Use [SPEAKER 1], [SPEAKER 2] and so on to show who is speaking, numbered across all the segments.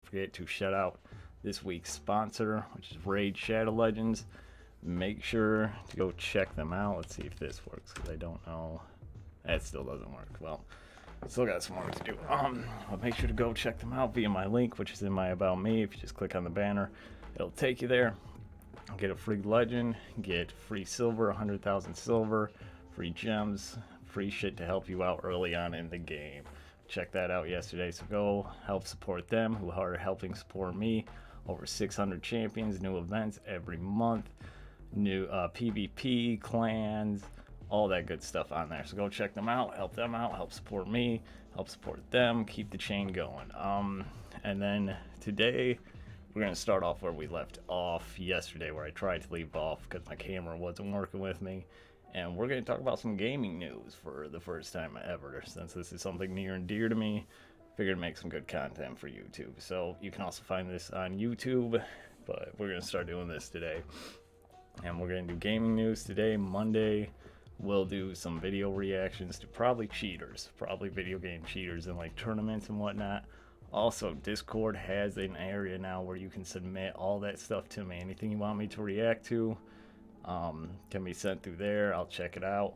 [SPEAKER 1] forget to shout out this week's sponsor, which is Raid Shadow Legends. Make sure to go check them out. Let's see if this works, because I don't know. That still doesn't work. Well, still got some work to do. But make sure to go check them out via my link, which is in my About Me. If you just click on the banner, it'll take you there. Get a free legend, get free silver, 100,000 silver, free gems, free shit to help you out early on in the game. Check that out yesterday, so go help support them, who are helping support me. Over 600 champions, new events every month, new PvP, clans, all that good stuff on there. So go check them out, help support me, help support them, keep the chain going. And then today, we're going to start off where we left off yesterday, where I tried to leave off because my camera wasn't working with me. And we're going to talk about some gaming news for the first time ever, since this is something near and dear to me. Figured to make some good content for YouTube. So you can also find this on YouTube, but we're going to start doing this today. And we're going to do gaming news today, Monday. We'll do some video reactions to probably cheaters, probably video game cheaters in like tournaments and whatnot. Also, Discord has an area now where you can submit all that stuff to me. Anything you want me to react to can be sent through there. I'll check it out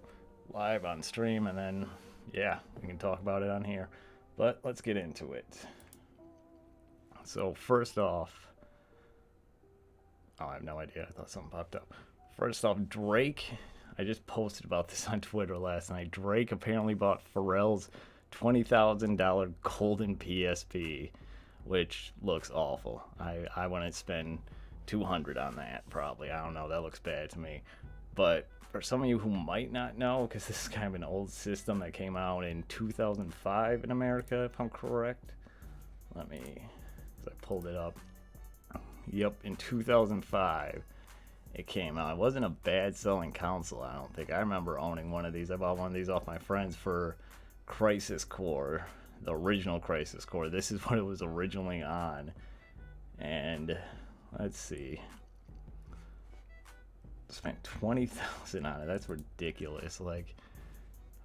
[SPEAKER 1] live on stream, and then, yeah, we can talk about it on here. But let's get into it. So, first off, I have no idea. I thought something popped up. First off, Drake. I just posted about this on Twitter last night. Drake apparently bought Pharrell's $20,000 golden PSP, which looks awful. I wouldn't spend $200 on that, probably. I don't know, that looks bad to me. But for some of you who might not know, because this is kind of an old system that came out in 2005 in America, if I'm correct. I pulled it up. Yep, in 2005 it came out. It wasn't a bad selling console, I don't think. I remember owning one of these. I bought one of these off my friends for Crisis Core, the original Crisis Core. This is what it was originally on. And let's see, spent $20,000 on it. That's ridiculous. Like,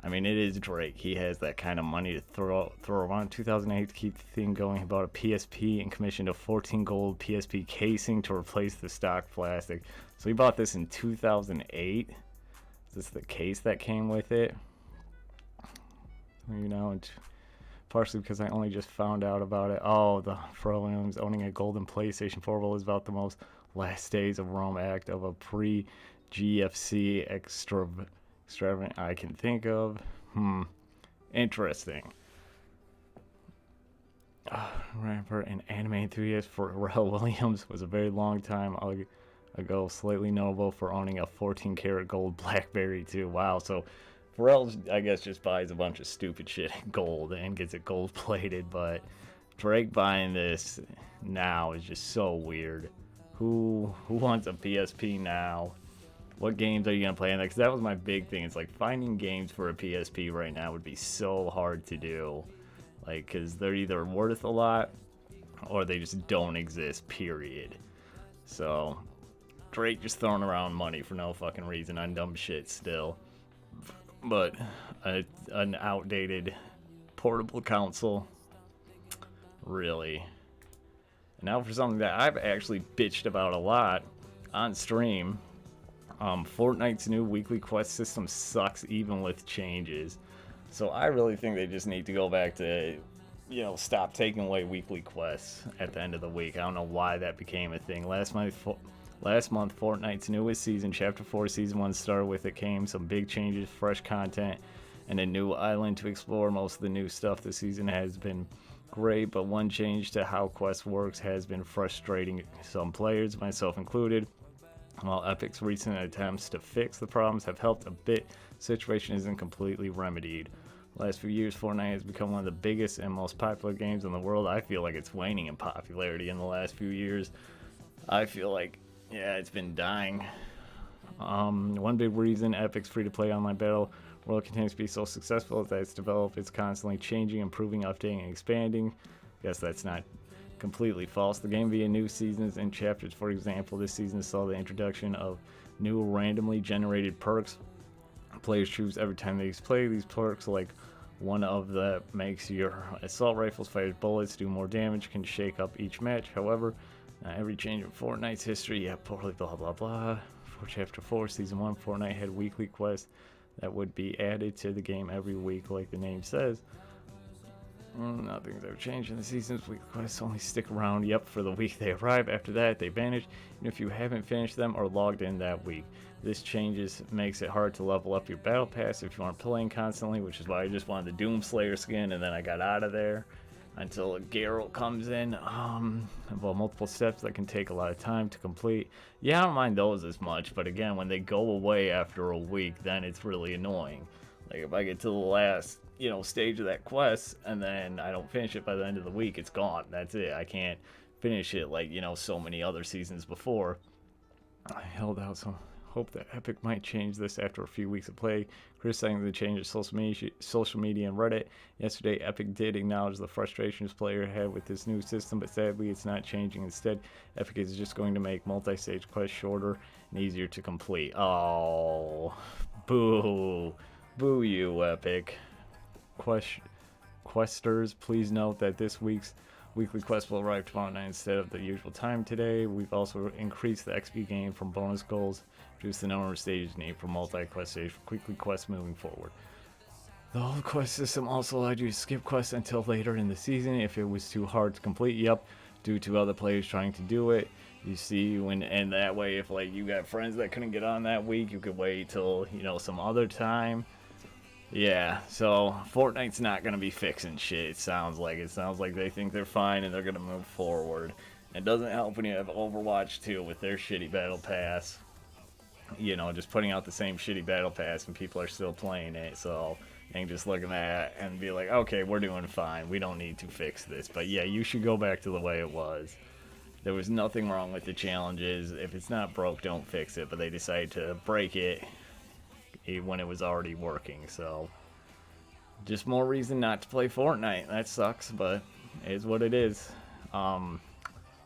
[SPEAKER 1] I mean, it is Drake. He has that kind of money to throw around. 2008 to keep the theme going. He bought a PSP and commissioned a 14 gold PSP casing to replace the stock plastic. So he bought this in 2008. Is this the case that came with it? You know, and partially because I only just found out about it. Oh, the Pharrell Williams owning a golden PlayStation 4 is about the most last days of Rome act of a pre-GFC extravagant I can think of. Interesting. Rapper and anime enthusiast Pharrell Williams was a very long time ago slightly notable for owning a 14 karat gold BlackBerry too. Wow, so Pharrell, I guess, just buys a bunch of stupid shit in gold and gets it gold plated, but Drake buying this now is just so weird. Who wants a PSP now? What games are you gonna play on that? Because that was my big thing. It's like finding games for a PSP right now would be so hard to do, like, because they're either worth a lot or they just don't exist, period. So Drake just throwing around money for no fucking reason on dumb shit still. But an outdated portable console, really. And now for something that I've actually bitched about a lot on stream. Fortnite's new weekly quest system sucks even with changes. So I really think they just need to go back to, you know, stop taking away weekly quests at the end of the week. I don't know why that became a thing. Last month, Fortnite's newest season, Chapter 4, Season 1 started with. It came some big changes, fresh content, and a new island to explore. Most of the new stuff this season has been great, but one change to how Quest works has been frustrating some players, myself included. While Epic's recent attempts to fix the problems have helped a bit, the situation isn't completely remedied. The last few years, Fortnite has become one of the biggest and most popular games in the world. I feel like it's waning in popularity in the last few years. I feel like, yeah, it's been dying. One big reason Epic's free-to-play online battle world continues to be so successful is that it's developed, it's constantly changing, improving, updating, and expanding. Guess that's not completely false. The game via new seasons and chapters. For example, this season saw the introduction of new randomly generated perks. Players choose every time they play these perks, like One of that makes your assault rifles fire bullets, do more damage, can shake up each match. However, not every change in Fortnite's history, yeah, poorly, blah blah blah. For Chapter 4, Season 1, Fortnite had weekly quests that would be added to the game every week, like the name says. Nothing's ever changed in the seasons. Weekly quests only stick around, yep, for the week they arrive. After that, they vanish, even if you haven't finished them or logged in that week. This makes it hard to level up your battle pass if you aren't playing constantly, which is why I just wanted the Doomslayer skin, and then I got out of there until Geralt comes in. Well, multiple steps that can take a lot of time to complete. Yeah, I don't mind those as much, but again, when they go away after a week, then it's really annoying. Like if I get to the last, stage of that quest and then I don't finish it by the end of the week, it's gone. That's it. I can't finish it like, so many other seasons before. I held out some hope that Epic might change this after a few weeks of play. Criticizing the change of social media and Reddit. Yesterday, Epic did acknowledge the frustrations player had with this new system, but sadly it's not changing. Instead, Epic is just going to make multi-stage quests shorter and easier to complete. Oh, boo. Boo you, Epic. Questers, please note that this week's weekly quest will arrive tomorrow night instead of the usual time today. We've also increased the XP gain from bonus goals, reduced the number of stages needed for multi-quest stage for weekly quests moving forward. The old quest system also allowed you to skip quests until later in the season if it was too hard to complete. Yep, due to other players trying to do it. You see, and that way, if like you got friends that couldn't get on that week, you could wait till some other time. Yeah, so Fortnite's not going to be fixing shit, it sounds like. It sounds like they think they're fine and they're going to move forward. It doesn't help when you have Overwatch 2 with their shitty battle pass. Just putting out the same shitty battle pass and people are still playing it. So they can just look at that and be like, okay, we're doing fine. We don't need to fix this. But yeah, you should go back to the way it was. There was nothing wrong with the challenges. If it's not broke, don't fix it. But they decided to break it when it was already working, so just more reason not to play Fortnite. That sucks, but it is what it is. Damn,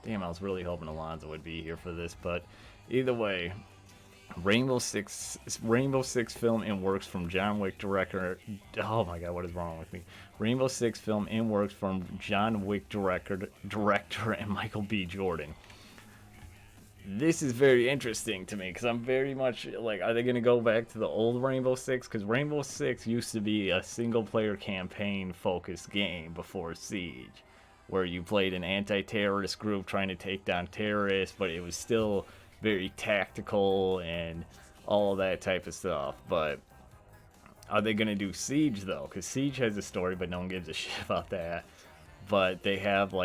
[SPEAKER 1] I was really hoping Alonzo would be here for this, but either way, Rainbow Six film in works from John Wick director. Oh my god, what is wrong with me? Rainbow Six film in works from John Wick director and Michael B. Jordan. This is very interesting to me because I'm very much like, are they going to go back to the old Rainbow Six? Because Rainbow Six used to be a single-player campaign-focused game before Siege, where you played an anti-terrorist group trying to take down terrorists, but it was still very tactical and all of that type of stuff. But are they going to do Siege, though? Because Siege has a story, but no one gives a shit about that. But they have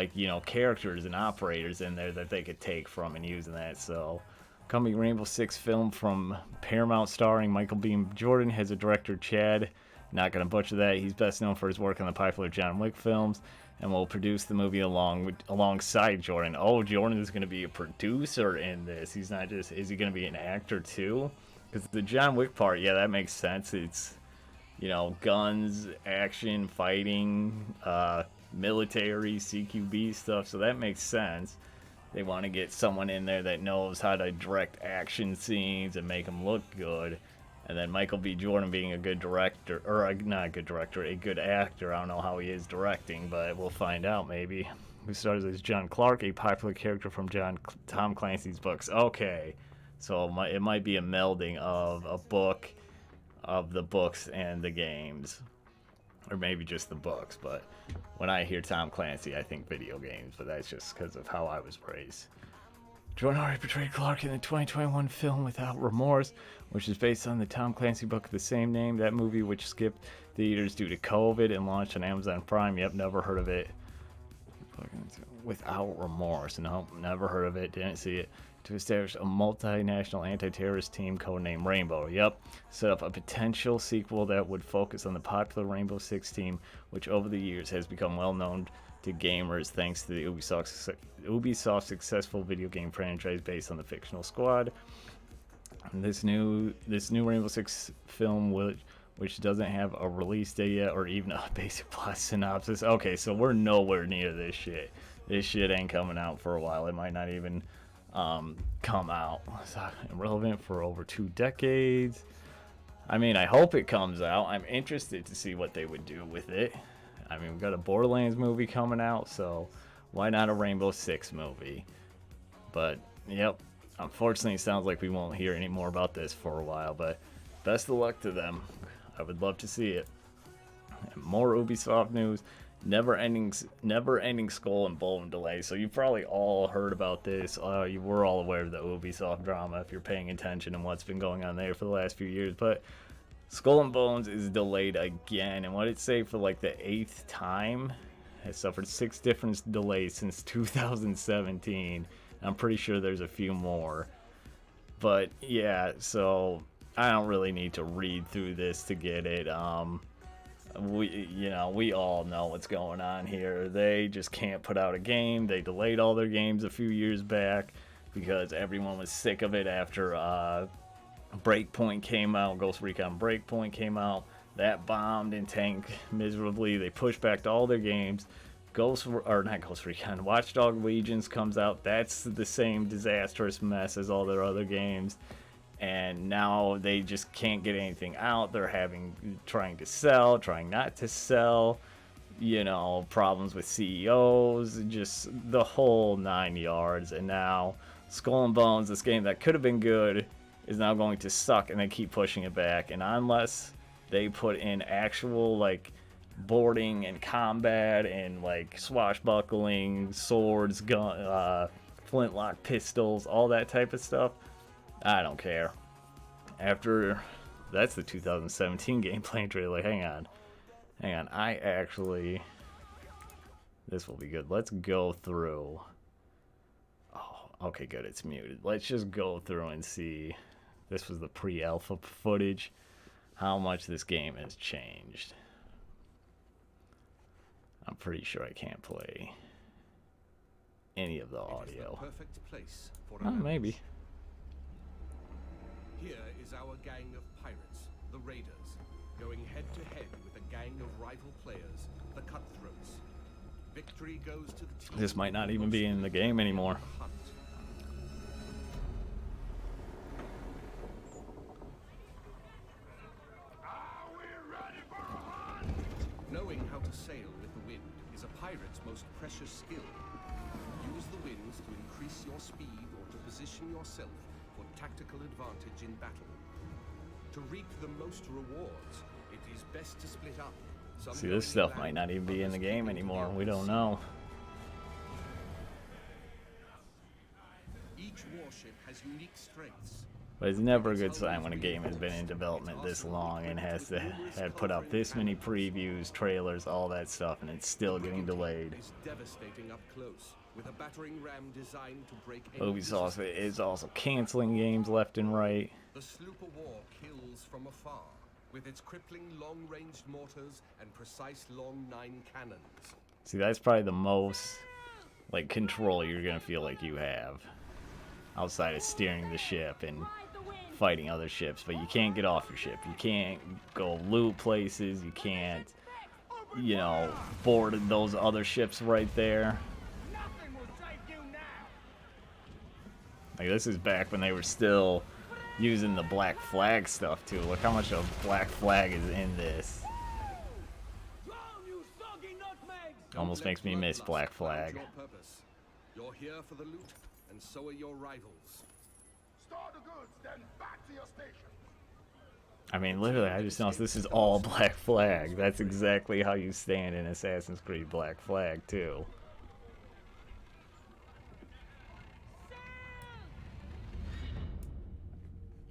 [SPEAKER 1] characters and operators in there that they could take from and use in that. So coming Rainbow Six film from Paramount starring Michael B. Jordan has a director, Chad. Not gonna butcher that. He's best known for his work on the popular John Wick films and will produce the movie alongside Jordan. Oh, Jordan is gonna be a producer in this. He's not just, is he gonna be an actor too? Because the John Wick part, yeah, that makes sense. It's guns, action, fighting, military, CQB stuff, so that makes sense. They want to get someone in there that knows how to direct action scenes and make them look good. And then Michael B. Jordan being a good director, or not a good director, a good actor. I don't know how he is directing, but we'll find out maybe. Who stars as John Clark, a popular character from Tom Clancy's books. Okay, so it might be a melding of the books and the games. Or maybe just the books, but when I hear Tom Clancy, I think video games, but that's just because of how I was raised. Jordan already portrayed Clark in the 2021 film Without Remorse, which is based on the Tom Clancy book of the same name. That movie, which skipped theaters due to COVID and launched on Amazon Prime. Yep, never heard of it. Without Remorse. No, never heard of it, didn't see it. To establish a multinational anti-terrorist team codenamed Rainbow. Yep, set up a potential sequel that would focus on the popular Rainbow Six team, which over the years has become well known to gamers thanks to the Ubisoft successful video game franchise based on the fictional squad. And this new Rainbow Six film, which doesn't have a release date yet or even a basic plot synopsis. Okay, so we're nowhere near this shit. This shit ain't coming out for a while. It might not even come out. It's irrelevant for over 2 decades. I mean, I hope it comes out. I'm interested to see what they would do with it. I mean, we've got a Borderlands movie coming out, so why not a Rainbow Six movie? But, yep, unfortunately, it sounds like we won't hear any more about this for a while, but best of luck to them. I would love to see it. And more Ubisoft news. Never-ending Skull and Bone delay. So you've probably all heard about this. You were all aware of the Ubisoft drama if you're paying attention and what's been going on there for the last few years. But Skull and Bones is delayed again, and what it say for like the 8th time, has suffered 6 different delays since 2017. I'm pretty sure there's a few more. But yeah, so I don't really need to read through this to get it. We all know what's going on here. They just can't put out a game. They delayed all their games a few years back because everyone was sick of it after Breakpoint came out. Ghost Recon Breakpoint came out. That bombed and tanked miserably. They pushed back all their games. Watch Dogs Legions comes out. That's the same disastrous mess as all their other games. And now they just can't get anything out. They're trying to sell, trying not to sell, problems with CEOs, just the whole 9 yards. And now Skull and Bones, this game that could have been good, is now going to suck, and they keep pushing it back. And unless they put in actual boarding and combat and swashbuckling, swords, flintlock pistols, all that type of stuff, I don't care. That's the 2017 gameplay trailer. Hang on. This will be good. Let's go through. Oh, okay, good. It's muted. Let's just go through and see. This was the pre-alpha footage. How much this game has changed. I'm pretty sure I can't play any of the audio.
[SPEAKER 2] Perfect place for
[SPEAKER 1] Maybe.
[SPEAKER 2] Here is our gang of pirates, the Raiders, going head-to-head with a gang of rival players, the Cutthroats. Victory goes to the team.
[SPEAKER 1] This might not even be in the game anymore.
[SPEAKER 2] Knowing how to sail with the wind is a pirate's most precious skill. Use the winds to increase your speed or to position yourself for tactical advantage in battle. To reap the most rewards, it is best to split up.
[SPEAKER 1] See, this stuff might not even be in the game anymore. We don't know.
[SPEAKER 2] Each warship has unique strengths.
[SPEAKER 1] But it's never a good sign when a game has been in development this long and had put out this many previews, trailers, all that stuff, and it's still getting delayed.
[SPEAKER 2] Is devastating up close, with a battering ram designed to break.
[SPEAKER 1] Ubisoft is also canceling games left and right.
[SPEAKER 2] The sloop of war kills from afar, with its crippling long-ranged mortars and precise long 9 cannons.
[SPEAKER 1] See, that's probably the most control you're gonna feel like you have, outside of steering the ship and fighting other ships. But you can't get off your ship. You can't go loot places. You can't, board those other ships right there. This is back when they were still using the Black Flag stuff too. Look how much of Black Flag is in this. Almost makes me miss Black Flag.
[SPEAKER 2] You're here for the loot, and so are your rivals.
[SPEAKER 3] Store the goods, then back to your station.
[SPEAKER 1] I mean, literally, I just noticed this is all Black Flag. That's exactly how you stand in Assassin's Creed Black Flag too.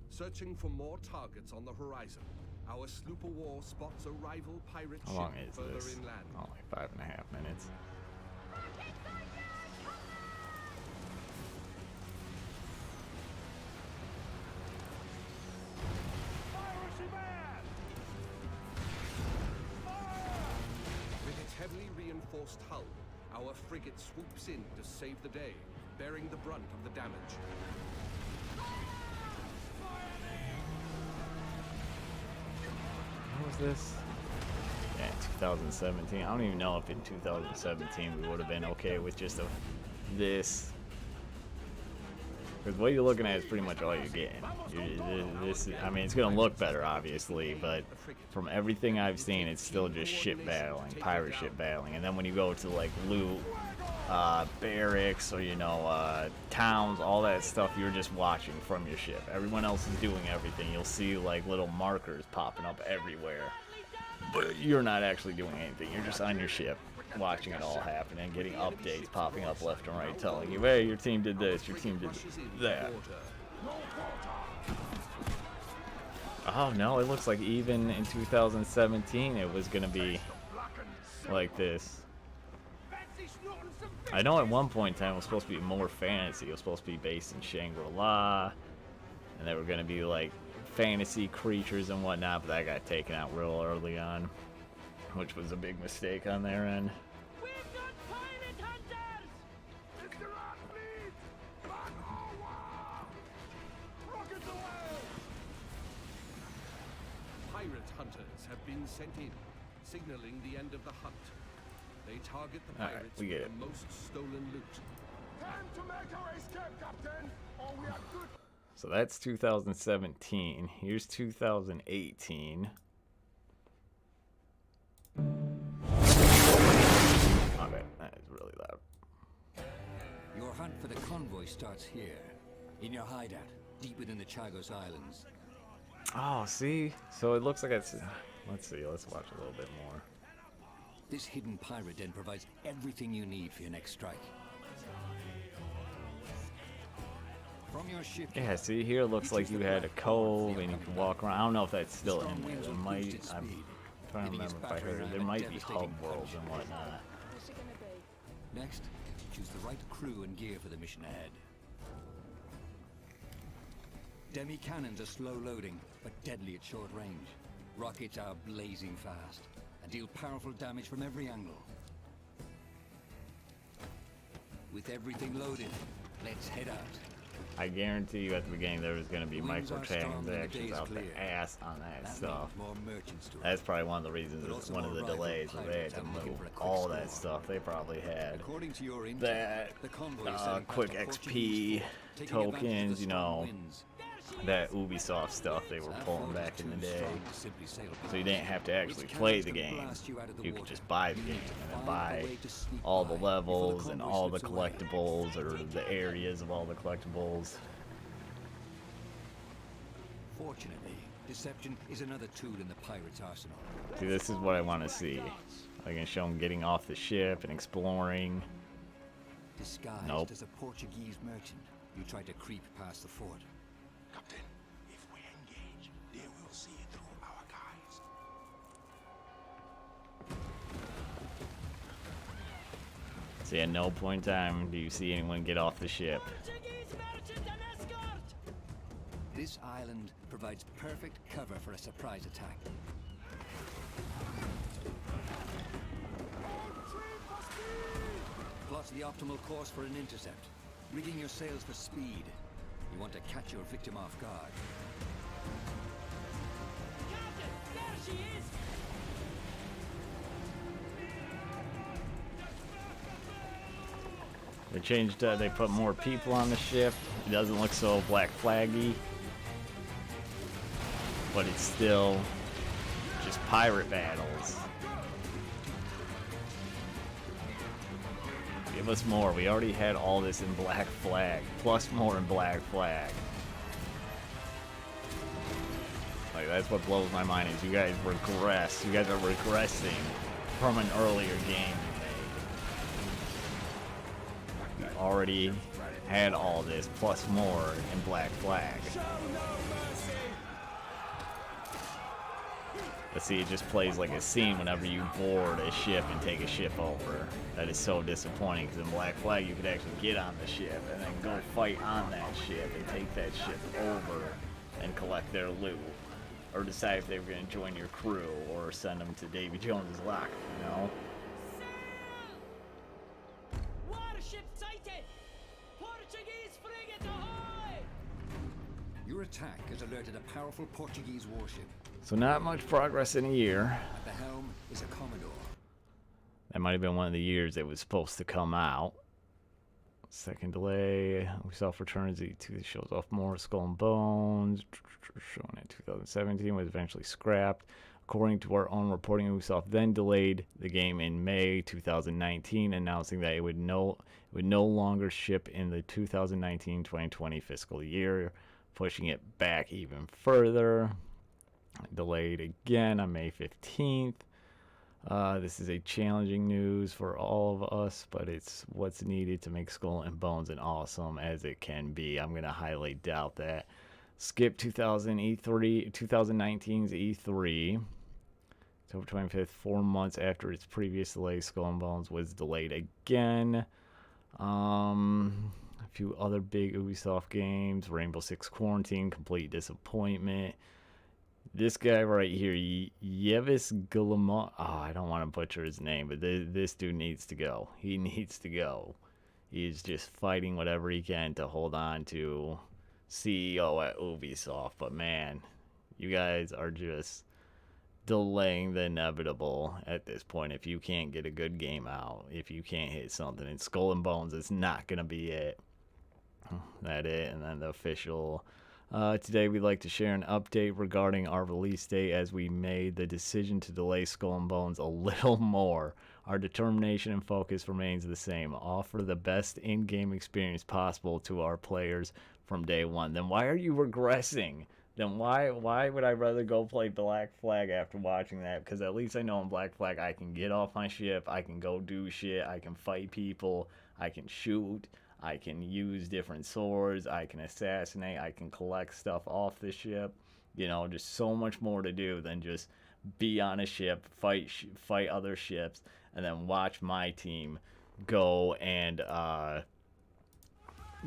[SPEAKER 2] Searching for more targets on the horizon, our sloop of war spots a rival pirate
[SPEAKER 1] How long
[SPEAKER 2] ship
[SPEAKER 1] is
[SPEAKER 2] further
[SPEAKER 1] this?
[SPEAKER 2] inland.
[SPEAKER 1] Oh, 5.5 minutes.
[SPEAKER 2] With its heavily reinforced hull, our frigate swoops in to save the day, bearing the brunt of the damage.
[SPEAKER 1] What was this? Yeah, 2017. I don't even know if in 2017 we would have been okay with just this. Because what you're looking at is pretty much all you're getting. I mean, it's going to look better, obviously, but from everything I've seen, it's still just ship battling, pirate ship battling. And then when you go to, like, loot, barracks, or, you know, towns, all that stuff, you're just watching from your ship. Everyone else is doing everything. You'll see, like, little markers popping up everywhere. But you're not actually doing anything. You're just on your ship, watching it all happen and getting updates popping up left and right telling you, hey, your team did this, your team did that. Oh no, it looks like even in 2017 it was gonna be like this. I know at one point in time it was supposed to be more fantasy. It was supposed to be based in Shangri-La, and they were gonna be like fantasy creatures and whatnot, but that got taken out real early on, which was a big mistake on their end.
[SPEAKER 2] Pirate hunters have been sent in, signaling the end of the hunt. They target the pirates with the most stolen loot.
[SPEAKER 3] Time to make our escape, Captain, or we are good.
[SPEAKER 1] So that's 2017. Here's 2018. Okay, that is really loud.
[SPEAKER 4] Your hunt for the convoy starts here, in your hideout, deep within the Chagos Islands.
[SPEAKER 1] Oh, see? So it looks like it's... Let's see, let's watch a little bit more.
[SPEAKER 4] This hidden pirate den provides everything you need for your next strike. From your ship...
[SPEAKER 1] Yeah, see, here it looks like you had a cove and you can walk around. I don't know if that's still in there. There might... I'm trying to remember if I heard it. There might be hub worlds and whatnot.
[SPEAKER 4] Next, choose the right crew and gear for the mission ahead. Demi cannons are slow loading, but deadly at short range. Rockets are blazing fast and deal powerful damage from every angle. With everything loaded, let's head out.
[SPEAKER 1] I guarantee you at the beginning there was going to be microtransactions out the ass on that stuff. That's probably one of the reasons, one of the delays where they had to move all that stuff. They probably had that quick XP tokens, you know, that Ubisoft stuff they were pulling back in the day. So you didn't have to actually play the game. You could just buy the game and then buy all the levels and all the collectibles, or the areas of all the collectibles.
[SPEAKER 4] Fortunately, deception is another tool in the pirate's arsenal.
[SPEAKER 1] See, this is what I want to see. I can show them getting off the ship and exploring.
[SPEAKER 4] Disguised as a Portuguese merchant, you try to creep past the fort.
[SPEAKER 3] Captain, if we engage, they will see through our guys.
[SPEAKER 1] See, at no point in time do you see anyone get off the ship.
[SPEAKER 4] This island provides perfect cover for a surprise attack. Plot the optimal course for an intercept. Rigging your sails for speed. You want to catch your victim off guard.
[SPEAKER 5] Captain, there she is!
[SPEAKER 1] They changed, they put more people on the ship. It doesn't look so black flaggy, but it's still just pirate battles. Give us more. We already had all this in Black Flag, plus more in Black Flag. Like, that's what blows my mind, is you guys regress. You guys are regressing from an earlier game you made. You already had all this, plus more in Black Flag. But see, it just plays like a scene whenever you board a ship and take a ship over. That is so disappointing, because in Black Flag you could actually get on the ship and then go fight on that ship and take that ship over and collect their loot. Or decide if they were going to join your crew or send them to Davy Jones's locker, you know?
[SPEAKER 5] Warship sighted! Portuguese frigate ahoy!
[SPEAKER 4] Your attack has alerted a powerful Portuguese warship.
[SPEAKER 1] So not much progress in a year.
[SPEAKER 4] At the helm is a Commodore.
[SPEAKER 1] That might have been one of the years it was supposed to come out. Second delay. Ubisoft returns to shows off more Skull and Bones. Shown in 2017, was eventually scrapped. According to our own reporting, Ubisoft then delayed the game in May 2019, announcing that it would no longer ship in the 2019-2020 fiscal year, pushing it back even further. Delayed again on May 15th. This is a challenging news for all of us, but it's what's needed to make Skull and Bones as awesome as it can be. I'm going to highly doubt that. Skip 2019's E3. October 25th, 4 months after its previous delay, Skull and Bones was delayed again. A few other big Ubisoft games. Rainbow Six Quarantine, complete disappointment. This guy right here, Yevis Guillemot. Oh, I don't want to butcher his name, but this dude needs to go. He needs to go. He's just fighting whatever he can to hold on to CEO at Ubisoft. But man, you guys are just delaying the inevitable at this point. If you can't get a good game out, if you can't hit something, and Skull and Bones is not going to be it. That it, and then the official... today we'd like to share an update regarding our release date as we made the decision to delay Skull and Bones a little more. Our determination and focus remains the same. Offer the best in-game experience possible to our players from day one. Then why are you regressing? Then why would I rather go play Black Flag after watching that? Because at least I know in Black Flag I can get off my ship, I can go do shit, I can fight people, I can shoot, I can use different swords, I can assassinate, I can collect stuff off the ship. You know, just so much more to do than just be on a ship, fight other ships, and then watch my team go and,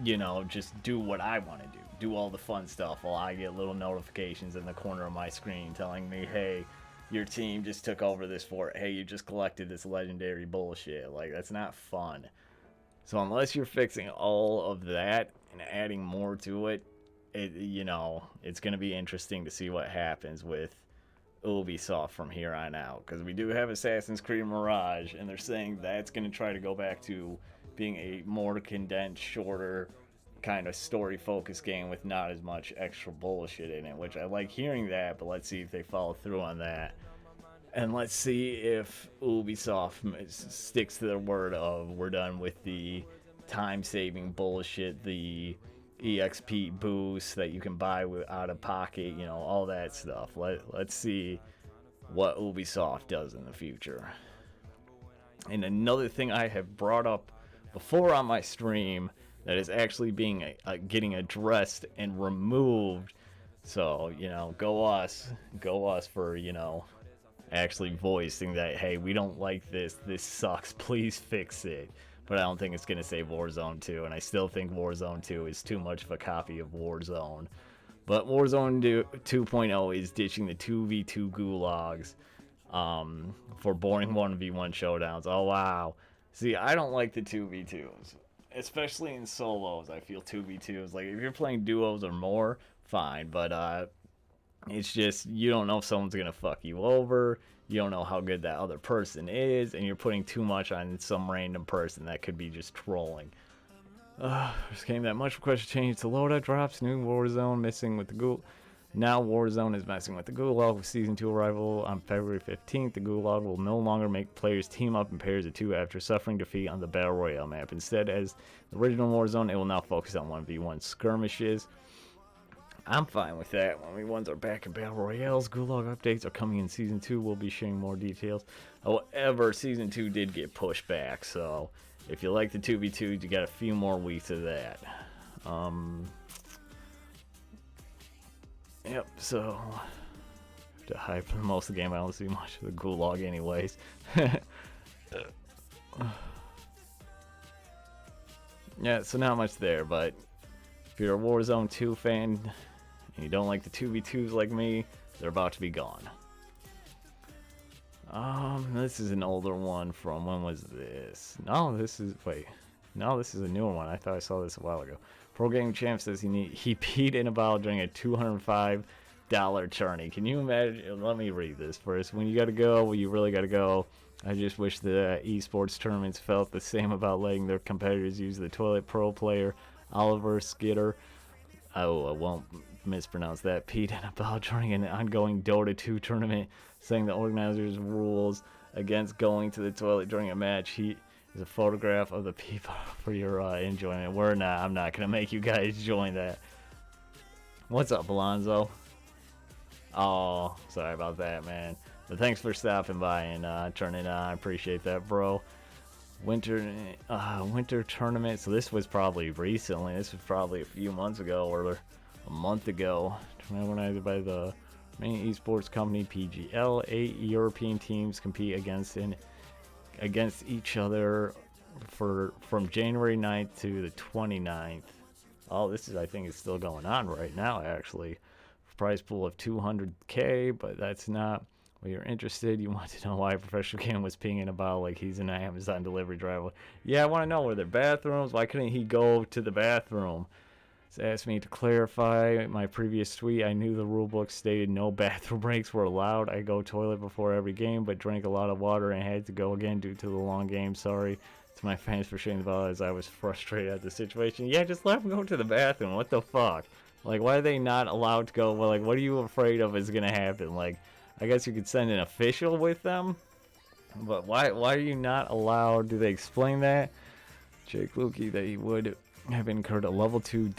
[SPEAKER 1] you know, just do what I want to do all the fun stuff while I get little notifications in the corner of my screen telling me, hey, your team just took over this fort, hey, you just collected this legendary bullshit. Like, that's not fun. So unless you're fixing all of that and adding more to it, you know, it's going to be interesting to see what happens with Ubisoft from here on out. Because we do have Assassin's Creed Mirage, and they're saying that's going to try to go back to being a more condensed, shorter, kind of story-focused game with not as much extra bullshit in it, which I like hearing that, but let's see if they follow through on that. And let's see if Ubisoft sticks to their word of we're done with the time-saving bullshit, the EXP boost that you can buy out of pocket, you know, all that stuff. Let's see what Ubisoft does in the future. And another thing I have brought up before on my stream that is actually being getting addressed and removed. So, you know, go us for, you know, actually voicing that, hey, we don't like this sucks, please fix it. But I don't think it's going to save Warzone 2, and I still think Warzone 2 is too much of a copy of Warzone. But Warzone 2.0 is ditching the 2v2 gulags for boring 1v1 showdowns. Oh, wow. See, I don't like the 2v2s, especially in solos. I feel 2v2s, like, if you're playing duos or more, fine, but it's just, you don't know if someone's going to fuck you over. You don't know how good that other person is, and you're putting too much on some random person that could be just trolling. This game that much requested change to loadout drops, new Warzone missing with the Gulag. Now Warzone is messing with the Gulag with Season 2 arrival on February 15th. The Gulag will no longer make players team up in pairs of two after suffering defeat on the Battle Royale map. Instead, as the original Warzone, it will now focus on 1v1 skirmishes. I'm fine with that. 1v1s are back in Battle Royales. Gulag updates are coming in Season 2. We'll be sharing more details. However, Season 2 did get pushed back, so if you like the 2v2s, you got a few more weeks of that. Yep, so to hype for most of the game, I don't see much of the Gulag anyways. Yeah, so not much there, but if you're a Warzone 2 fan and you don't like the 2v2s like me, they're about to be gone. This is an older one from, when was this? No, this is a newer one. I thought I saw this a while ago. Pro Game Champ says he peed in a bottle during a $205 tourney. Can you imagine? Let me read this first. When you gotta go, well, you really gotta go. I just wish the esports tournaments felt the same about letting their competitors use the toilet pro player Oliver Skitter. Oh, I won't mispronounce that. Pete and about during an ongoing Dota 2 tournament, saying the organizers' rules against going to the toilet during a match. He is a photograph of the people for your enjoyment. I'm not gonna make you guys join that. What's up, Alonzo? Oh, sorry about that, man. But thanks for stopping by and turning on. I appreciate that, bro. Winter tournament. So this was probably recently. This was probably a few months ago or a month ago. Organized by the main esports company PGL. 8 European teams compete against each other from January 9th to the 29th. Oh, this is, I think, is still going on right now, actually. Prize pool of 200K, but that's not what you're interested. You want to know why Professional Cam was peeing about like he's an Amazon delivery driver. Yeah, I want to know, were there bathrooms? Why couldn't he go to the bathroom? It's asked me to clarify my previous tweet. I knew the rulebook stated no bathroom breaks were allowed. I go toilet before every game, but drank a lot of water and had to go again due to the long game. Sorry to my fans for sharing the ball as I was frustrated at the situation. Yeah, just let him go to the bathroom. What the fuck? Like, why are they not allowed to go? Well, like, what are you afraid of is gonna happen? Like, I guess you could send an official with them, but why are you not allowed? Do they explain that? Jake Lukey, that he would have incurred a level 2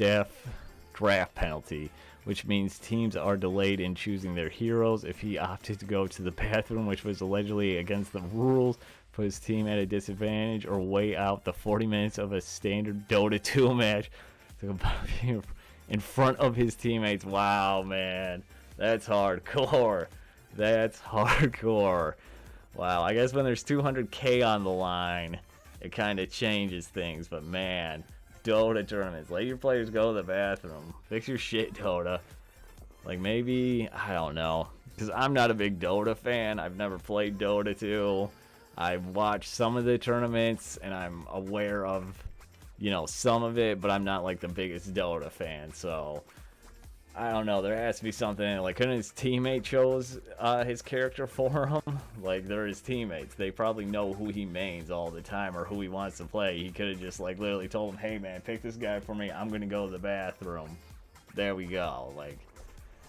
[SPEAKER 1] draft penalty, which means teams are delayed in choosing their heroes if he opted to go to the bathroom, which was allegedly against the rules, put his team at a disadvantage, or wait out the 40 minutes of a standard Dota 2 match to in front of his teammates. Wow, man, that's hardcore. That's hardcore. Wow, I guess when there's 200K on the line, it kind of changes things. But man, Dota tournaments, let your players go to the bathroom. Fix your shit, Dota. Like, maybe, I don't know, because I'm not a big Dota fan. I've never played Dota 2. I've watched some of the tournaments, and I'm aware of, you know, some of it, but I'm not like the biggest Dota fan. So I don't know. There has to be something. Like, couldn't his teammate chose his character for him? Like, they're his teammates. They probably know who he mains all the time or who he wants to play. He could have just, like, literally told him, hey, man, pick this guy for me. I'm going to go to the bathroom. There we go. Like,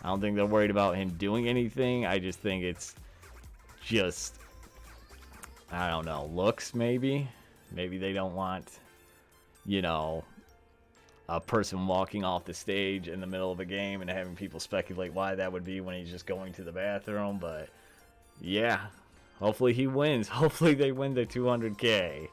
[SPEAKER 1] I don't think they're worried about him doing anything. I just think it's just, I don't know, looks maybe. Maybe they don't want, you know, a person walking off the stage in the middle of a game and having people speculate why that would be when he's just going to the bathroom. But yeah, hopefully he wins. Hopefully they win the 200K,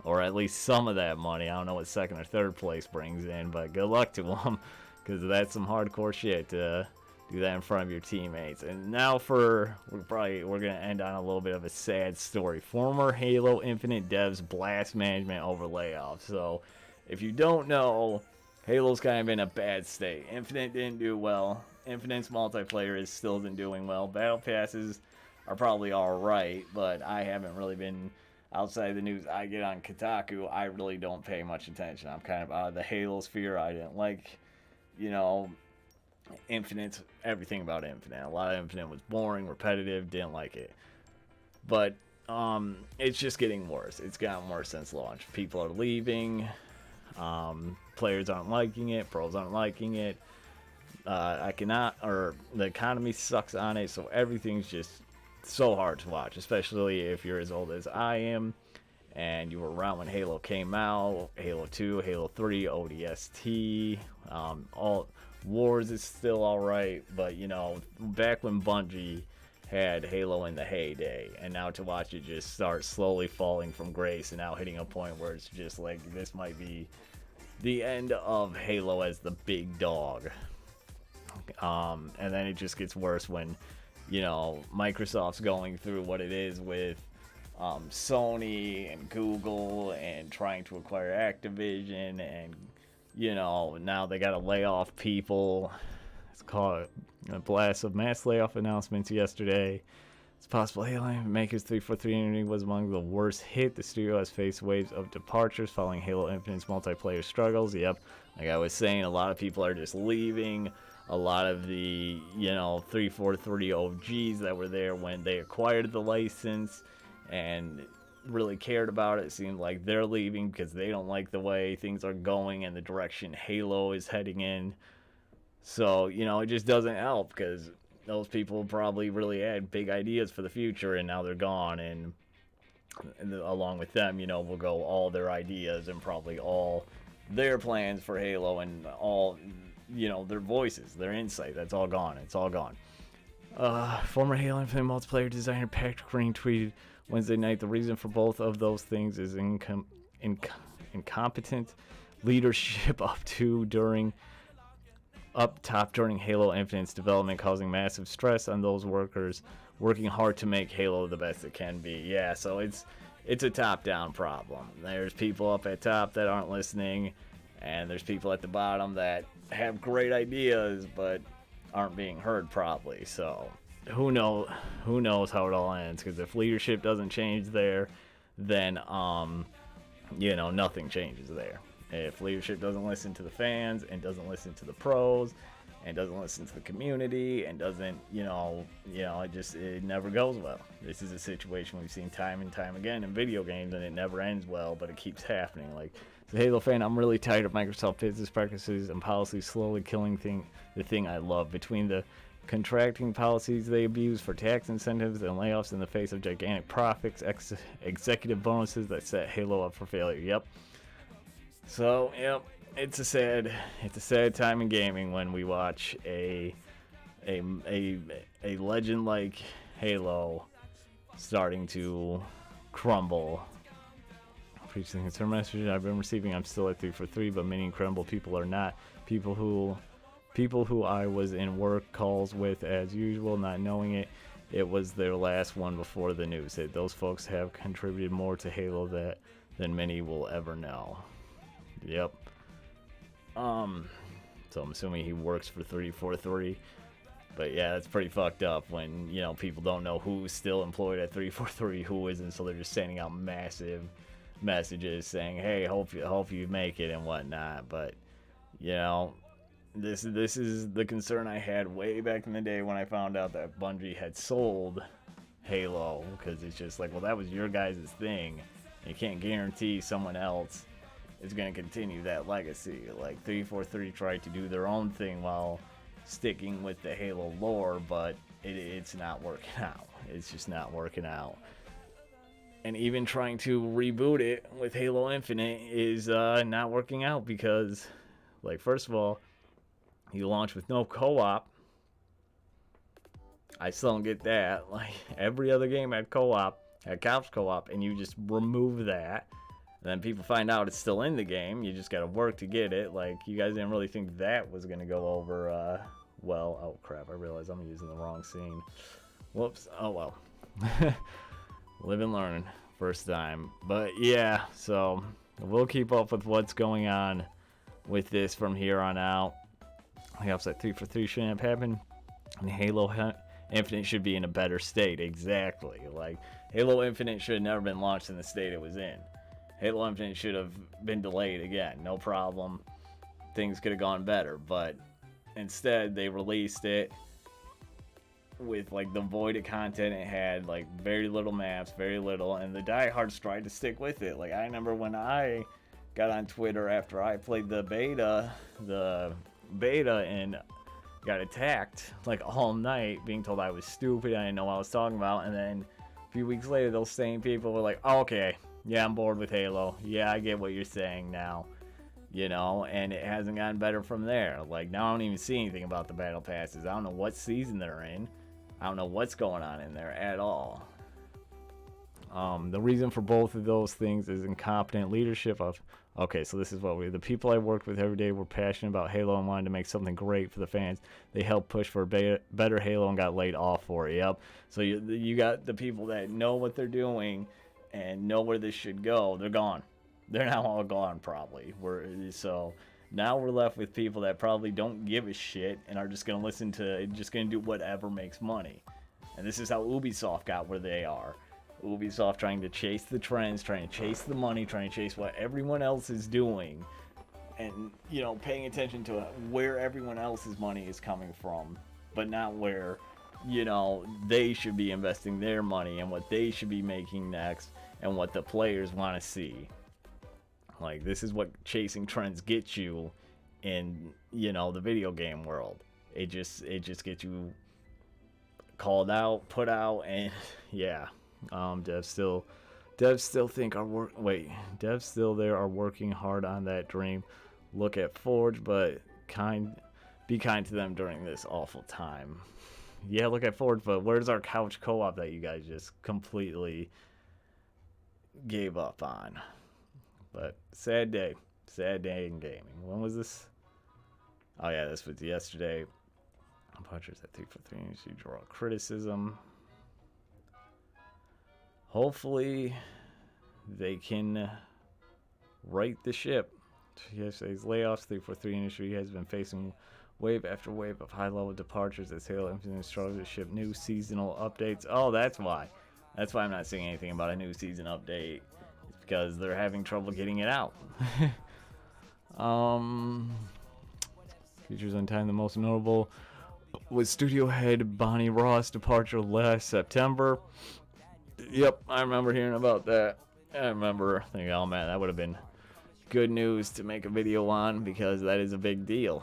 [SPEAKER 1] or at least some of that money. I don't know what second or third place brings in, but good luck to them, because that's some hardcore shit to do that in front of your teammates. And now we're gonna end on a little bit of a sad story. Former Halo Infinite devs blast management over layoffs. So if you don't know, Halo's kind of in a bad state. Infinite didn't do well. Infinite's multiplayer still isn't doing well. Battle passes are probably alright, but I haven't really been, outside the news I get on Kotaku, I really don't pay much attention. I'm kind of out of the Halo sphere. I didn't like, you know, Infinite, everything about Infinite. A lot of Infinite was boring, repetitive, didn't like it. But it's just getting worse. It's gotten worse since launch. People are leaving. Players aren't liking it. Pros aren't liking it. The economy sucks on it, so everything's just so hard to watch, especially if you're as old as I am and you were around when Halo came out. Halo 2, Halo 3, ODST, all Wars is still alright, but you know, back when Bungie had Halo in the heyday, and now to watch it just start slowly falling from grace and now hitting a point where it's just like, this might be the end of Halo as the big dog. And then it just gets worse when, you know, Microsoft's going through what it is with Sony and Google and trying to acquire Activision, and you know, now they got to lay off people. It's called a blast of mass layoff announcements yesterday. It's possible Halo Makers 343 Unity was among the worst hit. The studio has faced waves of departures following Halo Infinite's multiplayer struggles. Yep, like I was saying, a lot of people are just leaving. A lot of the, you know, 343 OGs that were there when they acquired the license, and really cared about it. It seemed like they're leaving because they don't like the way things are going and the direction Halo is heading in. So, it just doesn't help because those people probably really had big ideas for the future and now they're gone. And along with them, will go all their ideas and probably all their plans for Halo and all, their voices, their insight. That's all gone. It's all gone. Former Halo Infinite multiplayer designer Patrick Green tweeted Wednesday night, the reason for both of those things is incompetent leadership up top during Halo Infinite's development, causing massive stress on those workers working hard to make Halo the best it can be. Yeah, so it's a top-down problem. There's people up at top that aren't listening, and there's people at the bottom that have great ideas but aren't being heard properly. So who knows how it all ends, because if leadership doesn't change there, then nothing changes there. If leadership doesn't listen to the fans and doesn't listen to the pros and doesn't listen to the community and doesn't, it never goes well. This is a situation we've seen time and time again in video games, and it never ends well, but it keeps happening. Like, as a Halo fan, I'm really tired of Microsoft business practices and policies slowly killing the thing I love. Between the contracting policies they abuse for tax incentives and layoffs in the face of gigantic profits, executive bonuses that set Halo up for failure. Yep. So, it's a sad time in gaming when we watch a legend like Halo starting to crumble. Preaching concern messages I've been receiving, I'm still at 3 for 3, but many incredible people are not. People who I was in work calls with as usual, not knowing it. It was their last one before the news hit. Those folks have contributed more to Halo than many will ever know. Yep. So I'm assuming he works for 343. But yeah, that's pretty fucked up when, people don't know who's still employed at 343, who isn't, so they're just sending out massive messages saying, hey, hope you make it and whatnot. But, this is the concern I had way back in the day when I found out that Bungie had sold Halo, because it's just like, well, that was your guys' thing. You can't guarantee someone else is going to continue that legacy. Like, 343 tried to do their own thing while sticking with the Halo lore, but it's not working out. It's just not working out. And even trying to reboot it with Halo Infinite is not working out because, like, first of all, you launch with no co-op. I still don't get that. Like, every other game had co-op, had couch co-op, and you just remove that. And then people find out it's still in the game. You just got to work to get it. Like, you guys didn't really think that was going to go over well. Oh, crap. I realize I'm using the wrong scene. Whoops. Oh, well. Live and learn. First time. But, yeah. So, we'll keep up with what's going on with this from here on out. The upset 3 for 3 shouldn't have happened. And Halo Infinite should be in a better state. Exactly. Like, Halo Infinite should have never been launched in the state it was in. Halo Infinite should have been delayed again, no problem. Things could have gone better, but instead they released it with like the void of content. It had like very little maps, very little, and the diehards tried to stick with it. Like, I remember when I got on Twitter after I played the beta and got attacked like all night, being told I was stupid, I didn't know what I was talking about, and then a few weeks later those same people were like, oh, okay, yeah, I'm bored with Halo. Yeah, I get what you're saying now. And it hasn't gotten better from there. Like, now I don't even see anything about the battle passes. I don't know what season they're in. I don't know what's going on in there at all. The reason for both of those things is incompetent leadership of... Okay, so this is what the people I worked with every day were passionate about Halo and wanted to make something great for the fans. They helped push for a better Halo and got laid off for it. Yep. So you got the people that know what they're doing and know where this should go. They're gone. They're now all gone, probably. So now we're left with people that probably don't give a shit and are just going to do whatever makes money. And this is how Ubisoft got where they are. Ubisoft trying to chase the trends, trying to chase the money, trying to chase what everyone else is doing, and paying attention to where everyone else's money is coming from, but not where you know, they should be investing their money and what they should be making next and what the players want to see. Like, this is what chasing trends gets you in, you know, the video game world. It just gets you called out, put out, and yeah. Devs still think devs still there are working hard on that dream. Look at Forge, but be kind to them during this awful time. Yeah, look at Forge, but where's our couch co-op that you guys just completely gave up on? But sad day in gaming. When was this? Oh yeah, this was yesterday. Punchers at 343. You draw criticism. Hopefully, they can right the ship. Yesterday's layoffs. 343 industry has been facing wave after wave of high-level departures as Halo Infinite struggles to ship new seasonal updates. Oh, that's why. That's why I'm not saying anything about a new season update. It's because they're having trouble getting it out. Features on time, the most notable was studio head Bonnie Ross' departure last September. Yep, I remember hearing about that. I remember thinking, oh man, that would have been good news to make a video on, because that is a big deal.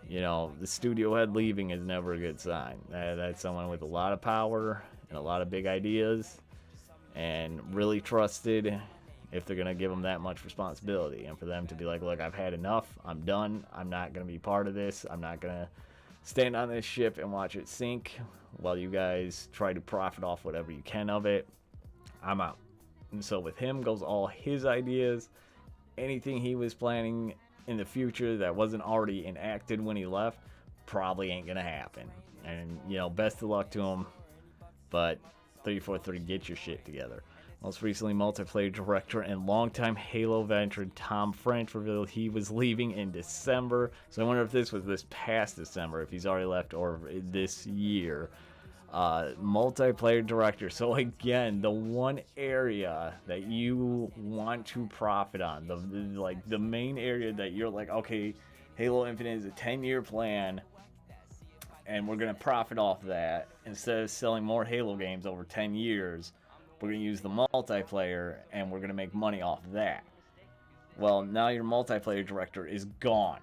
[SPEAKER 1] You know, the studio head leaving is never a good sign. That's someone with a lot of power and a lot of big ideas and really trusted if they're going to give them that much responsibility. And for them to be like, look, I've had enough. I'm done. I'm not going to be part of this. I'm not going to stand on this ship and watch it sink while you guys try to profit off whatever you can of it. I'm out. And so with him goes all his ideas. Anything he was planning in the future that wasn't already enacted when he left probably ain't going to happen. And, you know, best of luck to him. But 343, get your shit together. Most recently, multiplayer director and longtime Halo veteran Tom French revealed he was leaving in December. So I wonder if this was this past December, if he's already left, or this year. Multiplayer director. So again, the one area that you want to profit on, the main area that you're like, okay, Halo Infinite is a 10-year plan, and we're gonna profit off that. Instead of selling more Halo games over 10 years, we're going to use the multiplayer, and we're going to make money off that. Well, now your multiplayer director is gone.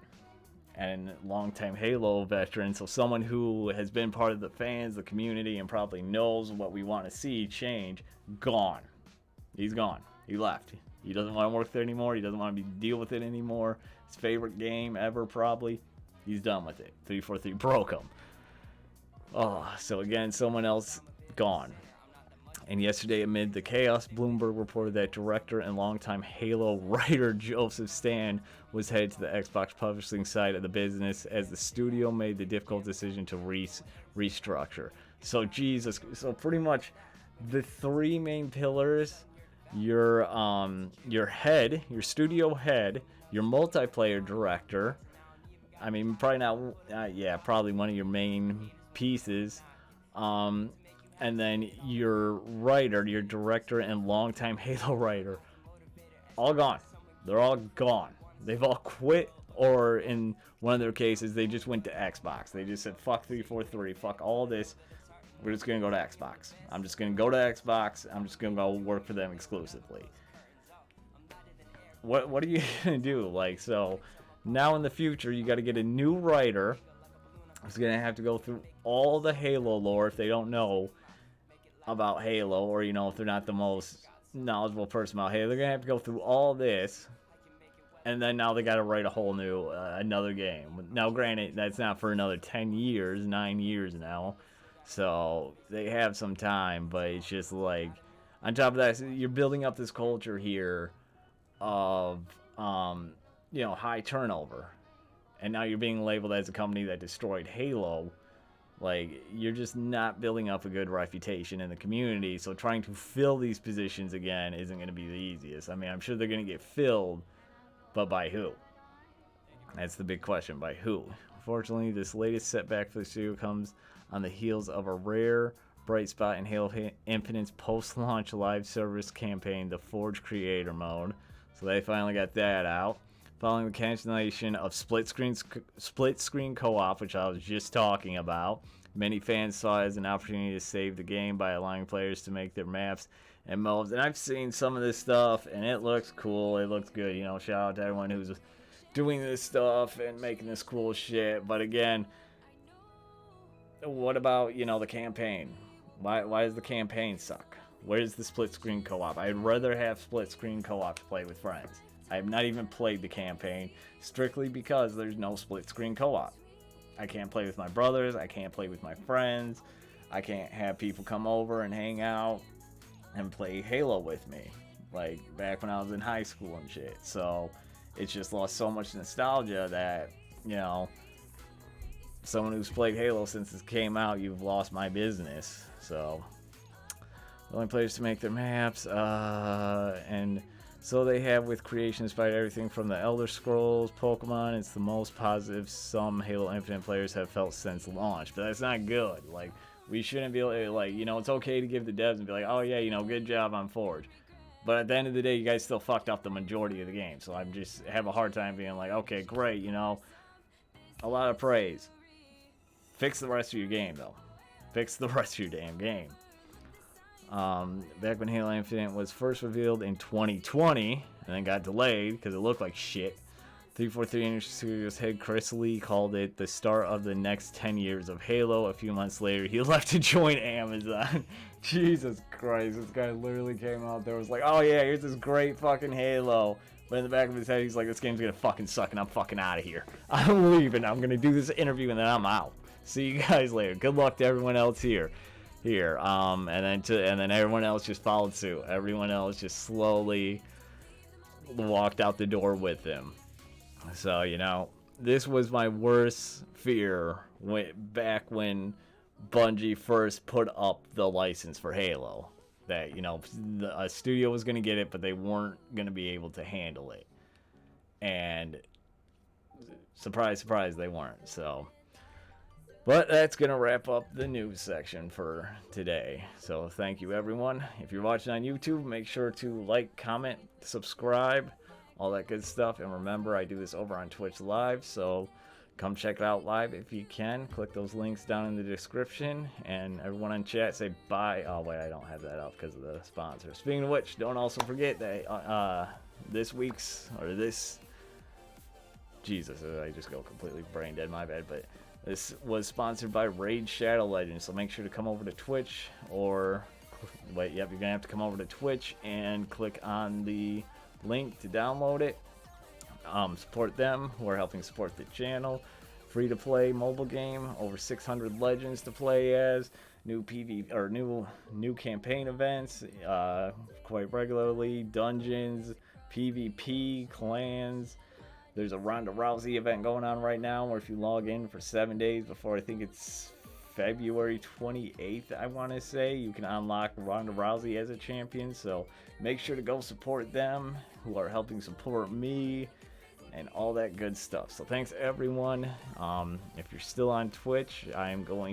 [SPEAKER 1] And longtime Halo veteran, so someone who has been part of the fans, the community, and probably knows what we want to see change, gone. He's gone. He left. He doesn't want to work there anymore. He doesn't want to deal with it anymore. His favorite game ever, probably. He's done with it. 343 broke him. Oh, so again, someone else gone. And yesterday, amid the chaos, Bloomberg reported that director and longtime Halo writer Joseph Stan was headed to the Xbox publishing side of the business as the studio made the difficult decision to restructure. So Jesus, so pretty much the three main pillars: your head, your studio head, your multiplayer director. I mean, probably not. Probably one of your main pieces. And then your writer, your director and longtime Halo writer, all gone. They're all gone. They've all quit, or in one of their cases, they just went to Xbox. They just said, fuck 343, fuck all this. We're just going to go to Xbox. I'm just going to go to Xbox. I'm just going to go work for them exclusively. What are you going to do? Like, so now in the future, you got to get a new writer who's going to have to go through all the Halo lore if they don't know about Halo, or you know, if they're not the most knowledgeable person about Halo, they're gonna have to go through all this, and then now they got to write a whole new another game. Now granted, that's not for another 9 years now, so they have some time, but it's just like, on top of that, you're building up this culture here of you know, high turnover, and now you're being labeled as a company that destroyed Halo. Like, you're just not building up a good reputation in the community, so trying to fill these positions again isn't going to be the easiest. I mean, I'm sure they're going to get filled, but by who? That's the big question, by who? Unfortunately, this latest setback for the studio comes on the heels of a rare bright spot in Halo Infinite's post-launch live service campaign, the Forge Creator Mode. So they finally got that out. following the cancellation of split screen co-op, which I was just talking about. Many fans saw it as an opportunity to save the game by allowing players to make their maps and modes. And I've seen some of this stuff, and it looks cool. It looks good. You know, shout out to everyone who's doing this stuff and making this cool shit. But again, what about, you know, the campaign? Why does the campaign suck? Where's the split screen co-op? I'd rather have split screen co-op to play with friends. I have not even played the campaign strictly because there's no split screen co-op. I can't play with my brothers. I can't play with my friends. I can't have people come over and hang out and play Halo with me, like back when I was in high school and shit. So it's just lost so much nostalgia that, you know, someone who's played Halo since it came out, you've lost my business. So only players to make their maps, and so they have with creation despite everything from the Elder Scrolls, Pokemon. It's the most positive some Halo Infinite players have felt since launch, but that's not good. Like, we shouldn't be like, you know, it's okay to give the devs and be like, oh yeah, you know, good job on Forge, but at the end of the day, you guys still fucked up the majority of the game. So I'm just have a hard time being like, okay, great, you know, a lot of praise. Fix the rest of your game though. Fix the rest of your damn game. Back when Halo Infinite was first revealed in 2020 and then got delayed because it looked like shit, 343 Industry Studios head Chris Lee called it the start of the next 10 years of Halo. A few months later, he left to join Amazon. Jesus Christ, this guy literally came out there, was like, oh yeah, here's this great fucking Halo. But in the back of his head, he's like, this game's gonna fucking suck and I'm fucking out of here. I'm leaving. I'm gonna do this interview and then I'm out. See you guys later. Good luck to everyone else here. And then everyone else just followed suit. Everyone else just slowly walked out the door with him. So, you know, this was my worst fear back when Bungie first put up the license for Halo. That, you know, a studio was going to get it, but they weren't going to be able to handle it. And surprise, surprise, they weren't. So, but that's going to wrap up the news section for today. So thank you, everyone. If you're watching on YouTube, make sure to like, comment, subscribe, all that good stuff. And remember, I do this over on Twitch Live, so come check it out live if you can. Click those links down in the description. And everyone in chat, say bye. Oh, wait, I don't have that up because of the sponsor. Speaking of which, don't also forget that Jesus, I just go completely brain dead, my bad, but this was sponsored by Raid Shadow Legends, so make sure to come over to Twitch, or wait, yep, you're gonna have to come over to Twitch and click on the link to download it. Support them, who are helping support the channel. Free to play mobile game, over 600 legends to play as, new new campaign events quite regularly, dungeons, PvP, clans. There's a Ronda Rousey event going on right now where if you log in for 7 days before, I think it's February 28th, I want to say, you can unlock Ronda Rousey as a champion. So make sure to go support them, who are helping support me and all that good stuff. So thanks everyone. If you're still on Twitch, I am going